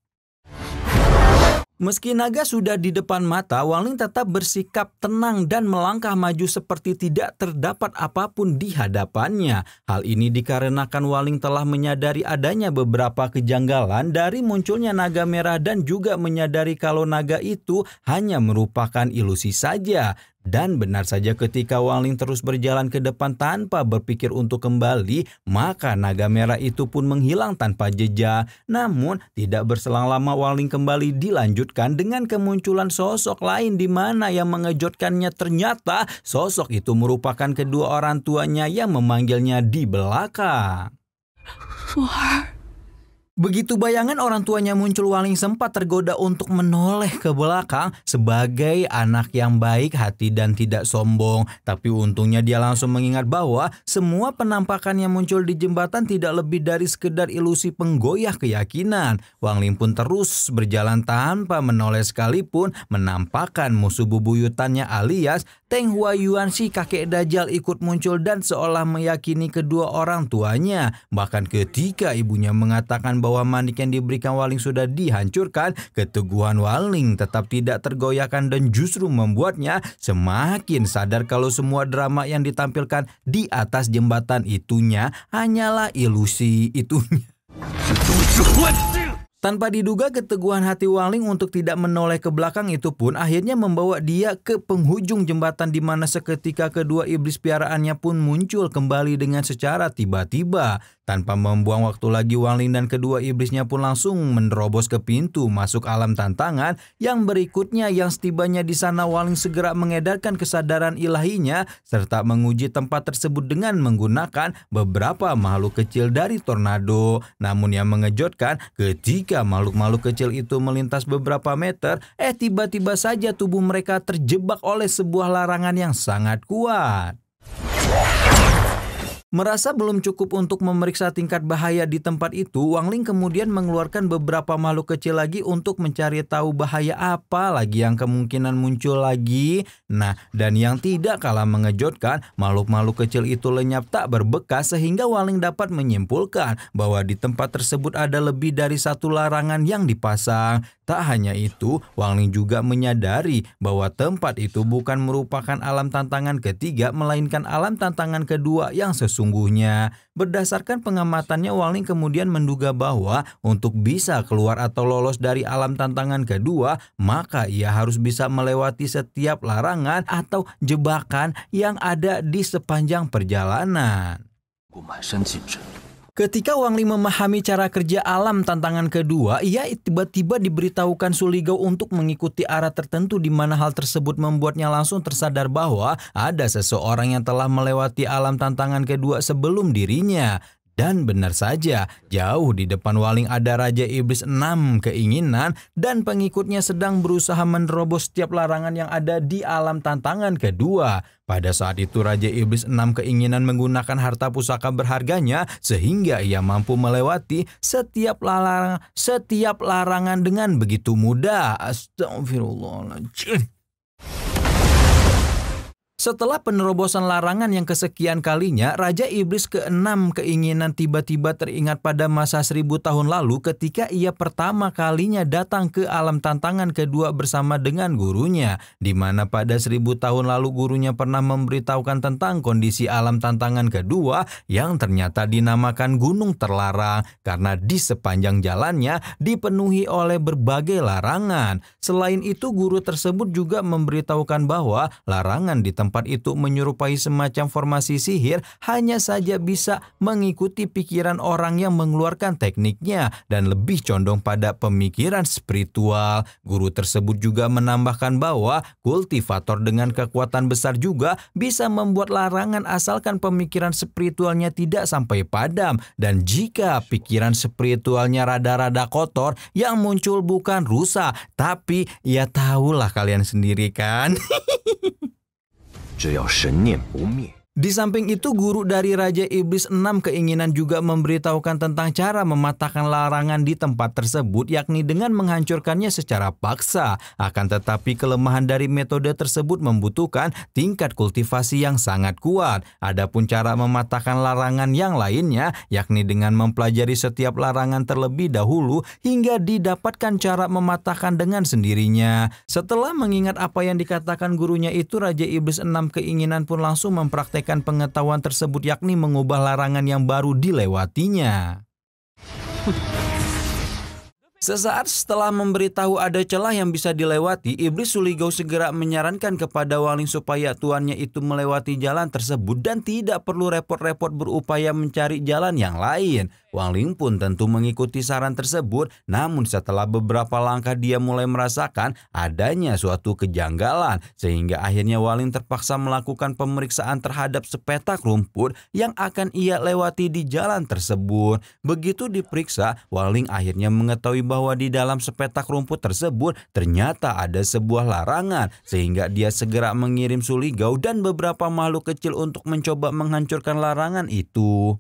Meski naga sudah di depan mata, Wangling tetap bersikap tenang dan melangkah maju seperti tidak terdapat apapun di hadapannya. Hal ini dikarenakan Wangling telah menyadari adanya beberapa kejanggalan dari munculnya naga merah dan juga menyadari kalau naga itu hanya merupakan ilusi saja. Dan benar saja ketika Wangling terus berjalan ke depan tanpa berpikir untuk kembali, maka naga merah itu pun menghilang tanpa jejak. Namun tidak berselang lama Wangling kembali dilanjutkan dengan kemunculan sosok lain di mana yang mengejutkannya ternyata sosok itu merupakan kedua orang tuanya yang memanggilnya di belakang. Begitu bayangan orang tuanya muncul, Wangling sempat tergoda untuk menoleh ke belakang sebagai anak yang baik hati dan tidak sombong. Tapi untungnya dia langsung mengingat bahwa semua penampakan yang muncul di jembatan tidak lebih dari sekedar ilusi penggoyah keyakinan. Wangling pun terus berjalan tanpa menoleh sekalipun menampakkan musuh bebuyutannya alias Teng Huayuan si kakek Dajjal ikut muncul dan seolah meyakini kedua orang tuanya. Bahkan ketika ibunya mengatakan bahwa manik yang diberikan Wangling sudah dihancurkan, keteguhan Wangling tetap tidak tergoyahkan dan justru membuatnya semakin sadar kalau semua drama yang ditampilkan di atas jembatan itunya hanyalah ilusi itunya. Tanpa diduga, keteguhan hati Wangling untuk tidak menoleh ke belakang itu pun akhirnya membawa dia ke penghujung jembatan di mana seketika kedua iblis piaraannya pun muncul kembali dengan secara tiba-tiba. Tanpa membuang waktu lagi, Wangling dan kedua iblisnya pun langsung menerobos ke pintu masuk alam tantangan yang berikutnya. Yang setibanya di sana, Wangling segera mengedarkan kesadaran ilahinya serta menguji tempat tersebut dengan menggunakan beberapa makhluk kecil dari tornado. Namun yang mengejutkan, ketika makhluk-makhluk kecil itu melintas beberapa meter, tiba-tiba saja tubuh mereka terjebak oleh sebuah larangan yang sangat kuat. Merasa belum cukup untuk memeriksa tingkat bahaya di tempat itu, Wangling kemudian mengeluarkan beberapa makhluk kecil lagi untuk mencari tahu bahaya apa lagi yang kemungkinan muncul lagi. Nah, dan yang tidak kalah mengejutkan, makhluk-makhluk kecil itu lenyap tak berbekas sehingga Wangling dapat menyimpulkan bahwa di tempat tersebut ada lebih dari satu larangan yang dipasang. Tak hanya itu, Wangling juga menyadari bahwa tempat itu bukan merupakan alam tantangan ketiga, melainkan alam tantangan kedua yang sesungguhnya. Berdasarkan pengamatannya, Wangling kemudian menduga bahwa untuk bisa keluar atau lolos dari alam tantangan kedua, maka ia harus bisa melewati setiap larangan atau jebakan yang ada di sepanjang perjalanan. Ketika Wangling memahami cara kerja alam tantangan kedua, ia tiba-tiba diberitahukan Suligou untuk mengikuti arah tertentu di mana hal tersebut membuatnya langsung tersadar bahwa ada seseorang yang telah melewati alam tantangan kedua sebelum dirinya. Dan benar saja, jauh di depan Wangling ada Raja Iblis 6 keinginan dan pengikutnya sedang berusaha menerobos setiap larangan yang ada di alam tantangan kedua. Pada saat itu Raja Iblis 6 keinginan menggunakan harta pusaka berharganya sehingga ia mampu melewati setiap larangan dengan begitu mudah. Astagfirullahaladzim. Setelah penerobosan larangan yang kesekian kalinya, Raja Iblis ke-6 keinginan tiba-tiba teringat pada masa 1000 tahun lalu ketika ia pertama kalinya datang ke alam tantangan kedua bersama dengan gurunya, di mana pada 1000 tahun lalu gurunya pernah memberitahukan tentang kondisi alam tantangan kedua yang ternyata dinamakan Gunung Terlarang karena di sepanjang jalannya dipenuhi oleh berbagai larangan. Selain itu, guru tersebut juga memberitahukan bahwa larangan di tempat tempat itu menyerupai semacam formasi sihir, hanya saja bisa mengikuti pikiran orang yang mengeluarkan tekniknya dan lebih condong pada pemikiran spiritual. Guru tersebut juga menambahkan bahwa kultivator dengan kekuatan besar juga bisa membuat larangan asalkan pemikiran spiritualnya tidak sampai padam, dan jika pikiran spiritualnya rada-rada kotor, yang muncul bukan rusa, tapi ya tahulah kalian sendiri kan. 只要神念不灭。 Di samping itu, guru dari Raja Iblis 6 keinginan juga memberitahukan tentang cara mematahkan larangan di tempat tersebut, yakni dengan menghancurkannya secara paksa. Akan tetapi kelemahan dari metode tersebut membutuhkan tingkat kultivasi yang sangat kuat. Adapun cara mematahkan larangan yang lainnya, yakni dengan mempelajari setiap larangan terlebih dahulu hingga didapatkan cara mematahkan dengan sendirinya. Setelah mengingat apa yang dikatakan gurunya itu, Raja Iblis 6 keinginan pun langsung mempraktekkan pengetahuan tersebut, yakni mengubah larangan yang baru dilewatinya. Sesaat setelah memberitahu ada celah yang bisa dilewati, Iblis Suligau segera menyarankan kepada Wangling supaya tuannya itu melewati jalan tersebut dan tidak perlu repot-repot berupaya mencari jalan yang lain. Wangling pun tentu mengikuti saran tersebut, namun setelah beberapa langkah dia mulai merasakan adanya suatu kejanggalan, sehingga akhirnya Wangling terpaksa melakukan pemeriksaan terhadap sepetak rumput yang akan ia lewati di jalan tersebut. Begitu diperiksa, Wangling akhirnya mengetahui bahwa di dalam sepetak rumput tersebut ternyata ada sebuah larangan, sehingga dia segera mengirim Suligau dan beberapa makhluk kecil untuk mencoba menghancurkan larangan itu.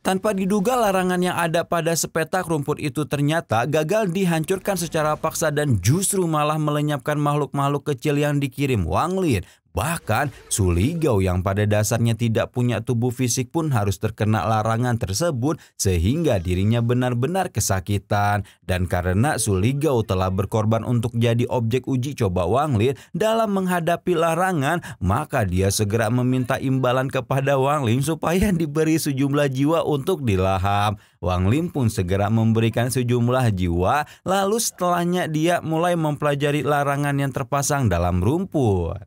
Tanpa diduga, larangan yang ada pada sepetak rumput itu ternyata gagal dihancurkan secara paksa dan justru malah melenyapkan makhluk-makhluk kecil yang dikirim Wangling. Bahkan Suligau yang pada dasarnya tidak punya tubuh fisik pun harus terkena larangan tersebut, sehingga dirinya benar-benar kesakitan. Dan karena Suligau telah berkorban untuk jadi objek uji coba Wangling dalam menghadapi larangan, maka dia segera meminta imbalan kepada Wangling supaya diberi sejumlah jiwa untuk dilahap. Wangling pun segera memberikan sejumlah jiwa, lalu setelahnya dia mulai mempelajari larangan yang terpasang dalam rumput.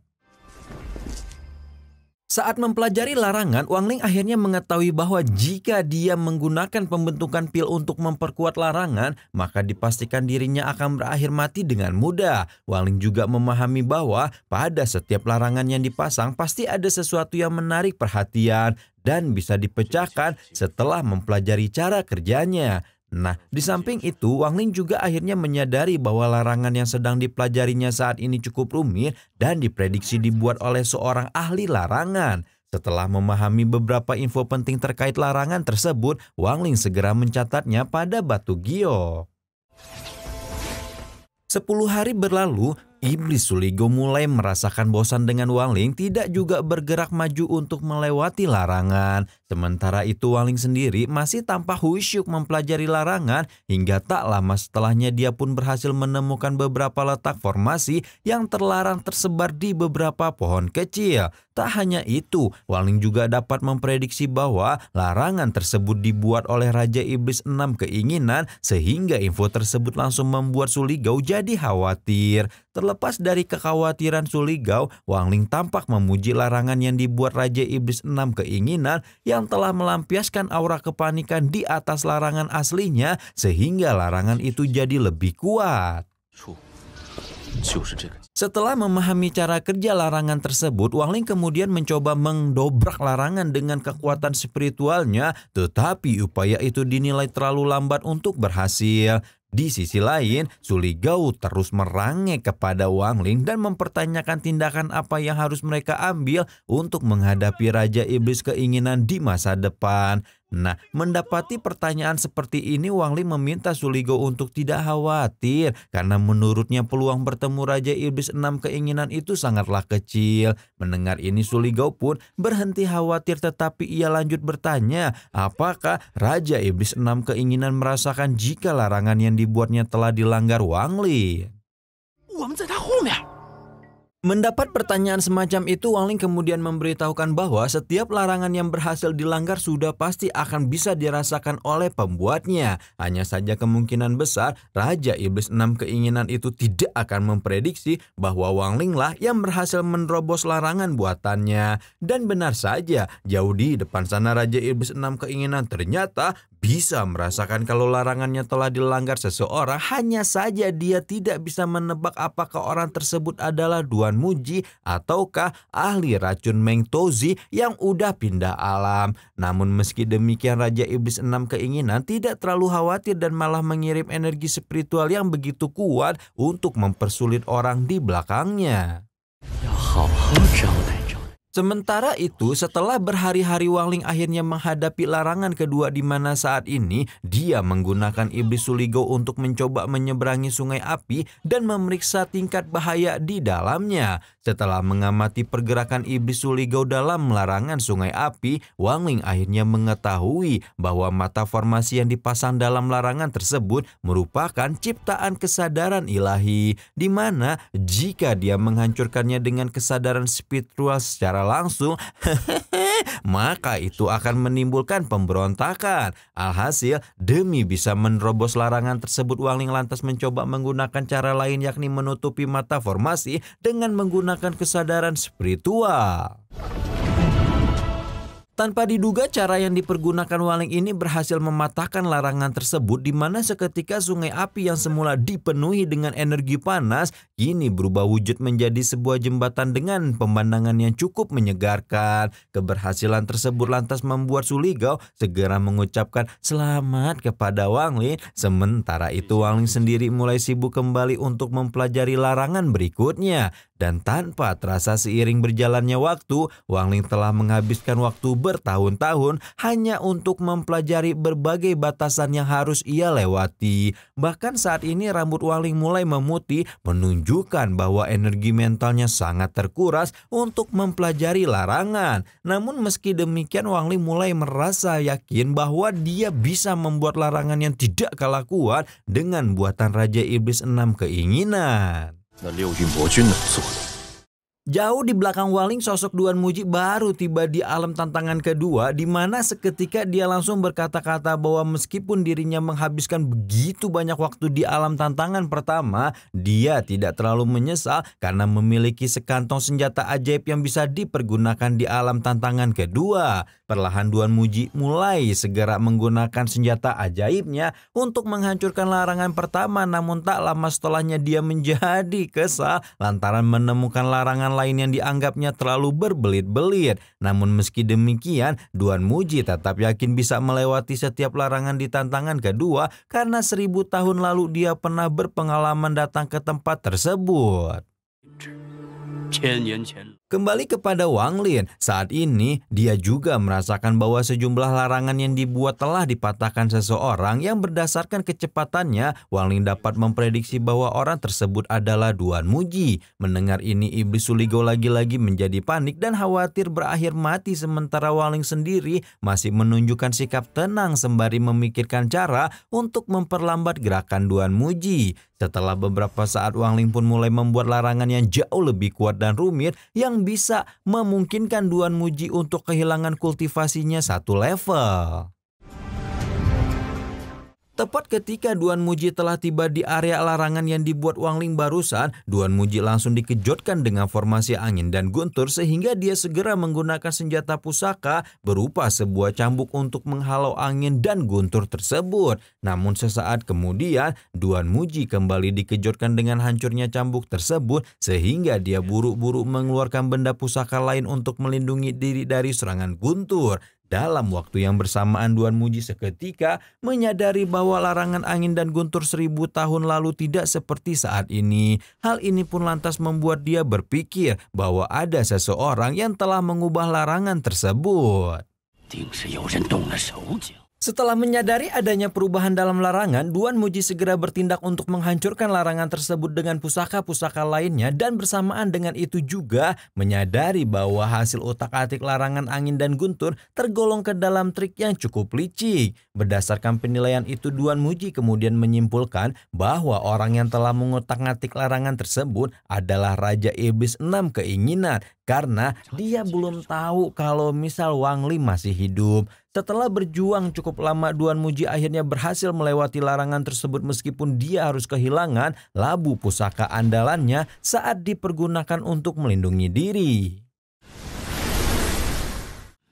Saat mempelajari larangan, Wangling akhirnya mengetahui bahwa jika dia menggunakan pembentukan pil untuk memperkuat larangan, maka dipastikan dirinya akan berakhir mati dengan mudah. Wangling juga memahami bahwa pada setiap larangan yang dipasang pasti ada sesuatu yang menarik perhatian dan bisa dipecahkan setelah mempelajari cara kerjanya. Nah, di samping itu, Wangling juga akhirnya menyadari bahwa larangan yang sedang dipelajarinya saat ini cukup rumit dan diprediksi dibuat oleh seorang ahli larangan. Setelah memahami beberapa info penting terkait larangan tersebut, Wangling segera mencatatnya pada batu gio. 10 hari berlalu, Iblis Suligau mulai merasakan bosan dengan Wangling tidak juga bergerak maju untuk melewati larangan. Sementara itu Wangling sendiri masih tampak khusyuk mempelajari larangan, hingga tak lama setelahnya dia pun berhasil menemukan beberapa letak formasi yang terlarang tersebar di beberapa pohon kecil. Tak hanya itu, Wangling juga dapat memprediksi bahwa larangan tersebut dibuat oleh Raja Iblis 6 keinginan, sehingga info tersebut langsung membuat Suligau jadi khawatir. Terlepas dari kekhawatiran Suligau, Wangling tampak memuji larangan yang dibuat Raja Iblis 6 keinginan yang telah melampiaskan aura kepanikan di atas larangan aslinya, sehingga larangan itu jadi lebih kuat. Setelah memahami cara kerja larangan tersebut, Wangling kemudian mencoba mendobrak larangan dengan kekuatan spiritualnya, tetapi upaya itu dinilai terlalu lambat untuk berhasil. Di sisi lain, Suligau terus merangek kepada Wangling dan mempertanyakan tindakan apa yang harus mereka ambil untuk menghadapi Raja Iblis keinginan di masa depan. Nah, mendapati pertanyaan seperti ini, Wangling meminta Suligau untuk tidak khawatir karena menurutnya peluang bertemu Raja Iblis 6 keinginan itu sangatlah kecil. Mendengar ini, Suligau pun berhenti khawatir, tetapi ia lanjut bertanya, apakah Raja Iblis 6 keinginan merasakan jika larangan yang dibuatnya telah dilanggar Wangling? Mendapat pertanyaan semacam itu, Wang Ling kemudian memberitahukan bahwa setiap larangan yang berhasil dilanggar sudah pasti akan bisa dirasakan oleh pembuatnya. Hanya saja kemungkinan besar Raja Iblis 6 keinginan itu tidak akan memprediksi bahwa Wang Ling lah yang berhasil menerobos larangan buatannya. Dan benar saja, jauh di depan sana Raja Iblis 6 keinginan ternyata bisa merasakan kalau larangannya telah dilanggar seseorang. Hanya saja dia tidak bisa menebak apakah orang tersebut adalah Duan Muji ataukah ahli racun Meng Tozi yang udah pindah alam. Namun meski demikian Raja Iblis 6 keinginan tidak terlalu khawatir dan malah mengirim energi spiritual yang begitu kuat untuk mempersulit orang di belakangnya. Sementara itu, setelah berhari-hari Wang Ling akhirnya menghadapi larangan kedua di mana saat ini dia menggunakan iblis Suligo untuk mencoba menyeberangi sungai api dan memeriksa tingkat bahaya di dalamnya. Setelah mengamati pergerakan iblis Suligo dalam larangan sungai api, Wang Ling akhirnya mengetahui bahwa mata formasi yang dipasang dalam larangan tersebut merupakan ciptaan kesadaran ilahi, di mana jika dia menghancurkannya dengan kesadaran spiritual secara langsung, maka itu akan menimbulkan pemberontakan. Alhasil, demi bisa menerobos larangan tersebut, Wang Ling lantas mencoba menggunakan cara lain, yakni menutupi mata formasi dengan menggunakan kesadaran spiritual. Tanpa diduga, cara yang dipergunakan Wang Ling ini berhasil mematahkan larangan tersebut, di mana seketika sungai api yang semula dipenuhi dengan energi panas kini berubah wujud menjadi sebuah jembatan dengan pemandangan yang cukup menyegarkan. Keberhasilan tersebut lantas membuat Suligao segera mengucapkan selamat kepada Wang Ling. Sementara itu Wang Ling sendiri mulai sibuk kembali untuk mempelajari larangan berikutnya. Dan tanpa terasa seiring berjalannya waktu, Wang Ling telah menghabiskan waktu bertahun-tahun hanya untuk mempelajari berbagai batasan yang harus ia lewati. Bahkan saat ini rambut Wang Ling mulai memutih, menunjukkan bahwa energi mentalnya sangat terkuras untuk mempelajari larangan. Namun meski demikian, Wang Ling mulai merasa yakin bahwa dia bisa membuat larangan yang tidak kalah kuat dengan buatan Raja Iblis 6 keinginan. Jauh di belakang Wang Ling, sosok Duan Muji baru tiba di alam tantangan kedua, di mana seketika dia langsung berkata-kata bahwa meskipun dirinya menghabiskan begitu banyak waktu di alam tantangan pertama, dia tidak terlalu menyesal karena memiliki sekantong senjata ajaib yang bisa dipergunakan di alam tantangan kedua. Perlahan Duan Muji mulai segera menggunakan senjata ajaibnya untuk menghancurkan larangan pertama, namun tak lama setelahnya dia menjadi kesal lantaran menemukan larangan lain yang dianggapnya terlalu berbelit-belit. Namun meski demikian, Duan Muji tetap yakin bisa melewati setiap larangan di tantangan kedua karena 1000 tahun lalu dia pernah berpengalaman datang ke tempat tersebut. Kembali kepada Wang Ling, saat ini dia juga merasakan bahwa sejumlah larangan yang dibuat telah dipatahkan seseorang yang berdasarkan kecepatannya. Wang Ling dapat memprediksi bahwa orang tersebut adalah Duan Muji. Mendengar ini, iblis Suligo lagi-lagi menjadi panik dan khawatir berakhir mati, sementara Wang Ling sendiri masih menunjukkan sikap tenang sembari memikirkan cara untuk memperlambat gerakan Duan Muji. Setelah beberapa saat, Wang Ling pun mulai membuat larangan yang jauh lebih kuat dan rumit yang bisa memungkinkan Duan Muji untuk kehilangan kultivasinya 1 level. Tepat ketika Duan Muji telah tiba di area larangan yang dibuat Wang Ling barusan, Duan Muji langsung dikejutkan dengan formasi angin dan guntur sehingga dia segera menggunakan senjata pusaka berupa sebuah cambuk untuk menghalau angin dan guntur tersebut. Namun sesaat kemudian, Duan Muji kembali dikejutkan dengan hancurnya cambuk tersebut sehingga dia buru-buru mengeluarkan benda pusaka lain untuk melindungi diri dari serangan guntur. Dalam waktu yang bersamaan, Duan Muji seketika menyadari bahwa larangan angin dan guntur 1000 tahun lalu tidak seperti saat ini. Hal ini pun lantas membuat dia berpikir bahwa ada seseorang yang telah mengubah larangan tersebut. Setelah menyadari adanya perubahan dalam larangan, Duan Muji segera bertindak untuk menghancurkan larangan tersebut dengan pusaka-pusaka lainnya dan bersamaan dengan itu juga menyadari bahwa hasil otak-atik larangan angin dan guntur tergolong ke dalam trik yang cukup licik. Berdasarkan penilaian itu, Duan Muji kemudian menyimpulkan bahwa orang yang telah mengotak-atik larangan tersebut adalah Raja Iblis 6 Keinginan karena dia belum tahu kalau misal Wang Li masih hidup. Setelah berjuang cukup lama, Duan Muji akhirnya berhasil melewati larangan tersebut meskipun dia harus kehilangan labu pusaka andalannya saat dipergunakan untuk melindungi diri.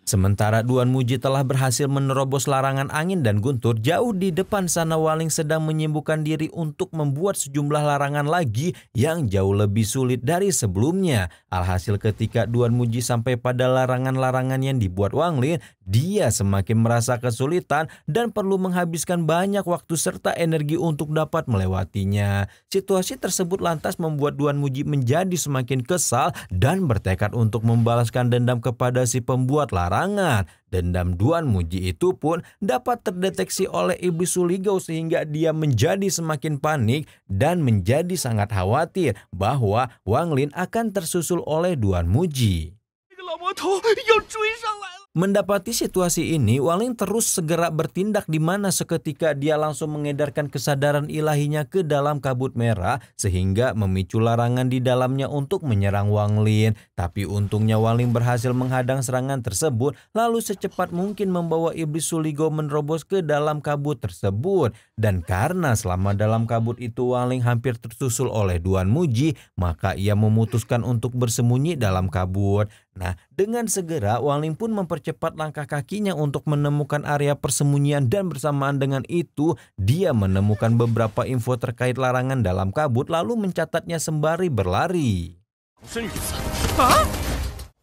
Sementara Duan Muji telah berhasil menerobos larangan angin dan guntur, jauh di depan sana Waling sedang menyibukkan diri untuk membuat sejumlah larangan lagi yang jauh lebih sulit dari sebelumnya. Alhasil ketika Duan Muji sampai pada larangan-larangan yang dibuat Wang Lin, dia semakin merasa kesulitan dan perlu menghabiskan banyak waktu serta energi untuk dapat melewatinya. Situasi tersebut lantas membuat Duan Muji menjadi semakin kesal dan bertekad untuk membalaskan dendam kepada si pembuat larangan. Dendam Duan Muji itu pun dapat terdeteksi oleh Iblis Suligao sehingga dia menjadi semakin panik dan menjadi sangat khawatir bahwa Wang Lin akan tersusul oleh Duan Muji. Mendapati situasi ini, Wang Lin terus segera bertindak di mana seketika dia langsung mengedarkan kesadaran ilahinya ke dalam kabut merah sehingga memicu larangan di dalamnya untuk menyerang Wang Lin. Tapi untungnya Wang Lin berhasil menghadang serangan tersebut lalu secepat mungkin membawa Iblis Suligao menerobos ke dalam kabut tersebut. Dan karena selama dalam kabut itu Wang Lin hampir tersusul oleh Duan Muji, maka ia memutuskan untuk bersembunyi dalam kabut. Nah, dengan segera Wang Lin pun mempercepat langkah kakinya untuk menemukan area persembunyian dan bersamaan dengan itu dia menemukan beberapa info terkait larangan dalam kabut lalu mencatatnya sembari berlari.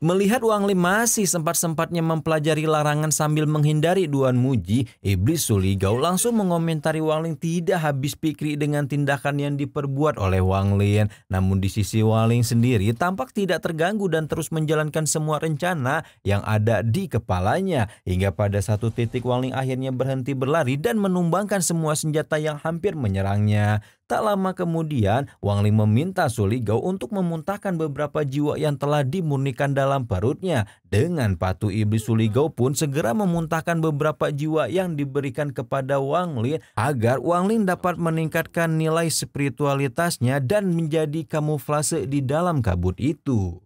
Melihat Wang Lin masih sempat-sempatnya mempelajari larangan sambil menghindari Duan Muji, Iblis Suligao langsung mengomentari Wang Lin tidak habis pikir dengan tindakan yang diperbuat oleh Wang Lin. Namun di sisi Wang Lin sendiri tampak tidak terganggu dan terus menjalankan semua rencana yang ada di kepalanya. Hingga pada satu titik Wang Lin akhirnya berhenti berlari dan menumbangkan semua senjata yang hampir menyerangnya. Tak lama kemudian, Wang Lin meminta Suligao untuk memuntahkan beberapa jiwa yang telah dimurnikan dalam perutnya. Dengan patuh Iblis Suligao pun segera memuntahkan beberapa jiwa yang diberikan kepada Wang Lin agar Wang Lin dapat meningkatkan nilai spiritualitasnya dan menjadi kamuflase di dalam kabut itu.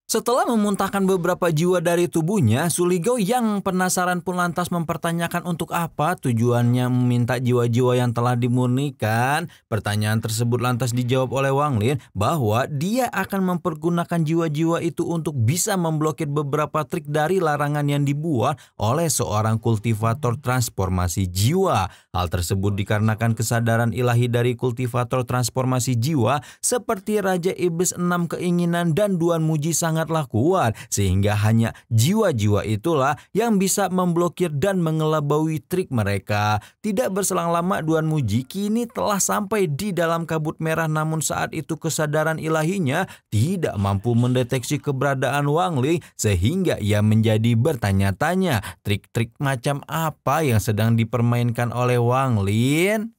Setelah memuntahkan beberapa jiwa dari tubuhnya, Suligao yang penasaran pun lantas mempertanyakan untuk apa tujuannya meminta jiwa-jiwa yang telah dimurnikan. Pertanyaan tersebut lantas dijawab oleh Wang Lin bahwa dia akan mempergunakan jiwa-jiwa itu untuk bisa memblokir beberapa trik dari larangan yang dibuat oleh seorang kultivator transformasi jiwa. Hal tersebut dikarenakan kesadaran ilahi dari kultivator transformasi jiwa seperti Raja Iblis 6 Keinginan dan Duan Muji sangatlah kuat sehingga hanya jiwa-jiwa itulah yang bisa memblokir dan mengelabui trik mereka. Tidak berselang lama Duan Muji kini telah sampai di dalam kabut merah, namun saat itu kesadaran ilahinya tidak mampu mendeteksi keberadaan Wang Lin sehingga ia menjadi bertanya-tanya trik-trik macam apa yang sedang dipermainkan oleh Wang Lin.